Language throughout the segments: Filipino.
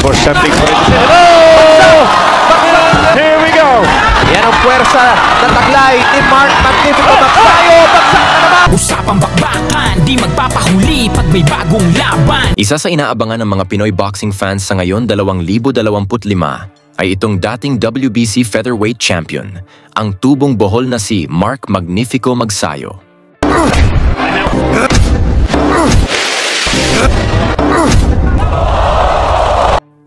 for something for it. Oh! Here we go! Yan ang puwersa na taglay ni Mark Magnifico Magsayo. Bagsak na naman! Usapang bakbakan, di magpapahuli pag may bagong laban. Isa sa inaabangan ng mga Pinoy boxing fans sa ngayon 2025 ay itong dating WBC featherweight champion, ang tubong bohol na si Mark Magnifico Magsayo.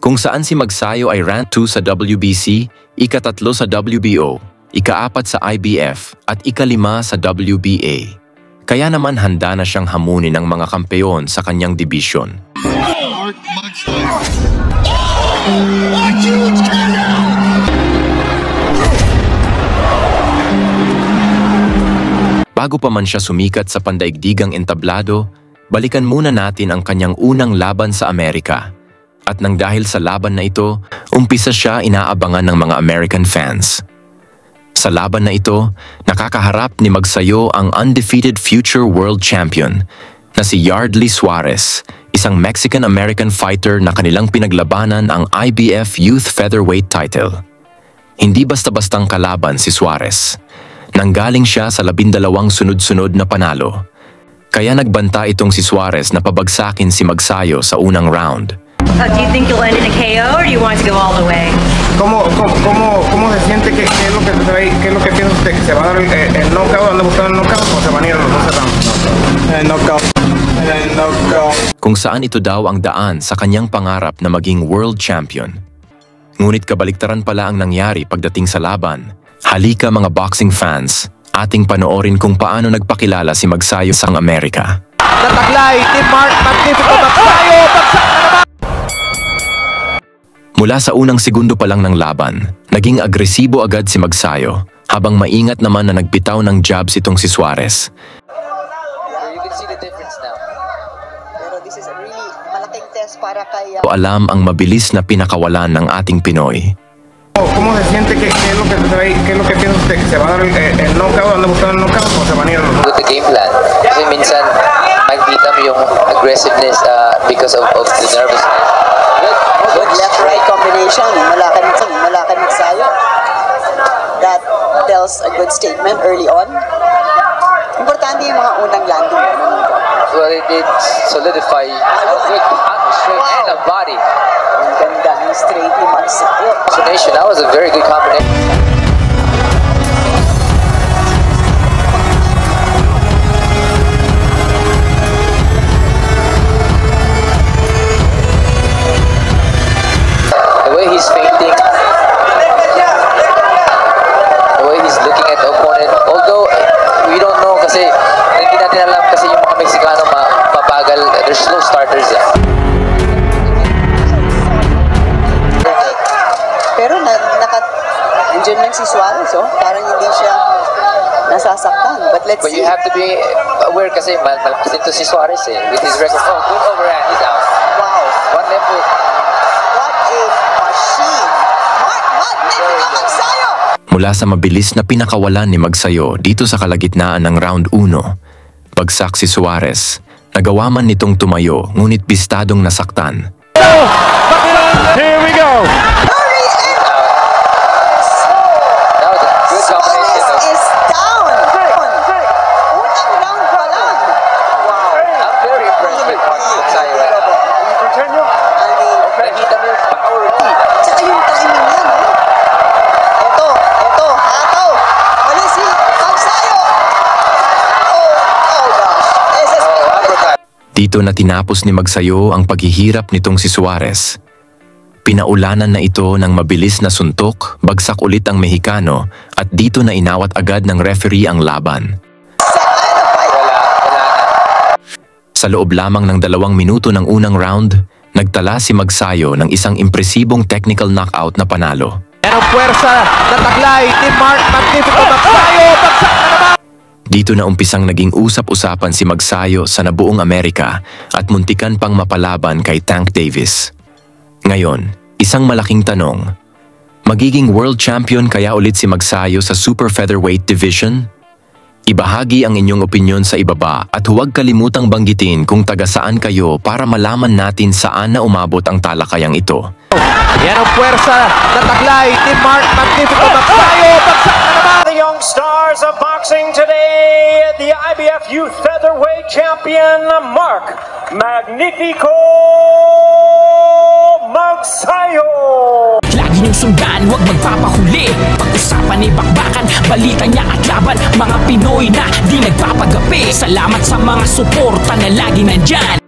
Kung saan si Magsayo ay rank 2 sa WBC, ika-3 sa WBO, ika-4 sa IBF at ika-5 sa WBA. Kaya naman handa na siyang hamunin ng mga kampeon sa kanyang division. Bago pa man siya sumikat sa pandaigdigang entablado, balikan muna natin ang kanyang unang laban sa Amerika. At nang dahil sa laban na ito, umpisa siya inaabangan ng mga American fans. Sa laban na ito, nakakaharap ni Magsayo ang undefeated future world champion na si Yardley Suarez, isang Mexican-American fighter na kanilang pinaglabanan ang IBF Youth Featherweight title. Hindi basta-bastang kalaban si Suarez. Nanggaling siya sa 12 sunod-sunod na panalo. Kaya nagbanta itong si Suarez na pabagsakin si Magsayo sa unang round. Do you think you'll end in a KO or do you want to go all the way? ¿Cómo se siente? ¿Qué es lo que trae? ¿Qué es lo que piensa usted? ¿Se va a dar el knockout? ¿Anda buscando el knockout o se van a ir a los 12 rounds? Knockout. Kung saan ito daw ang daan sa kanyang pangarap na maging world champion. Ngunit kabaliktaran pala ang nangyari pagdating sa laban. Halika mga boxing fans, ating panoorin kung paano nagpakilala si Magsayo sa Amerika. Nataglay ni Mark Magnifico Magsayo. Bagsak na naman! Mula sa unang segundo pa lang ng laban, naging agresibo agad si Magsayo, habang maingat naman na nagbitaw ng jabs itong si Suarez. You can see the difference now. Pero this is a really malaking test para kay... Alam ang mabilis na pinakawalan ng ating Pinoy. ¿Cómo se siente? ¿Qué es lo que trae? ¿Qué es lo que piensa usted? ¿Se va a dar el knockout? ¿Anda buscando el knockout o se van a ir a los 12 rounds? With the game plan. Kasi minsan, magkita mo yung aggressiveness because of the nervousness. Good left-right combination. Malakad Magsayo. That tells a good statement early on. Importante yung mga unang landing. Well, it did solidify a good straight and a body. Ang ganda ng straight ni Magsayo. That was a very good combination. He's feinting, the way he's looking at the opponent, although we don't know kasi hindi natin alam kasi yung mga Meksikano mabagal, they're slow starters yan. Pero nandiyan lang si Suarez, parang hindi siya nasasaktan, but let's see. But you have to be aware kasi malakas dito si Suarez with his record. Oh, good overhand, he's out. Wow. One left hook. Mula sa mabilis na pinakawalan ni Magsayo dito sa kalagitnaan ng round 1, bagsak si Suarez. Nagawa man nitong tumayo ngunit bistadong nasaktan. Here we go! That was a good combination. Is down. Unang round pa lang. Wow. I'm very impressed with Magsayo right now. Nakita mo yung power. Tsaka yung timing niya, no? Ito, hataw. Mali si Magsayo. Oh gosh. This is Dito na tinapos ni Magsayo ang paghihirap nitong si Suarez. Pinaulanan na ito ng mabilis na suntok, bagsak ulit ang Mexicano at dito na inawat agad ng referee ang laban. Sa loob lamang ng 2 minuto ng unang round, nagtala si Magsayo ng isang impresibong technical knockout na panalo. Yan ang puwersa na taglay ni Mark Magnifico Magsayo. Bagsak na naman! Dito na umpisang naging usap-usapan si Magsayo sa nabuong Amerika at muntikan pang mapalaban kay Tank Davis. Ngayon, isang malaking tanong. Magiging world champion kaya ulit si Magsayo sa super featherweight division? Ibahagi ang inyong opinyon sa ibaba at huwag kalimutang banggitin kung taga saan kayo para malaman natin saan na umabot ang talakayang ito. Yan ang puwersa na taglay ni Mark Magnifico Magsayo. Bagsak na naman. The young stars of boxing today, the IBF Youth Featherweight Champion, Mark Magnifico Magsayo. Lagi niyong sundan, huwag magpapahuli. Pag-usapan ni bakbakan, balita niya at laban. Mga Pinoy na di nagpapagapi. Salamat sa mga suporta na lagi nandyan.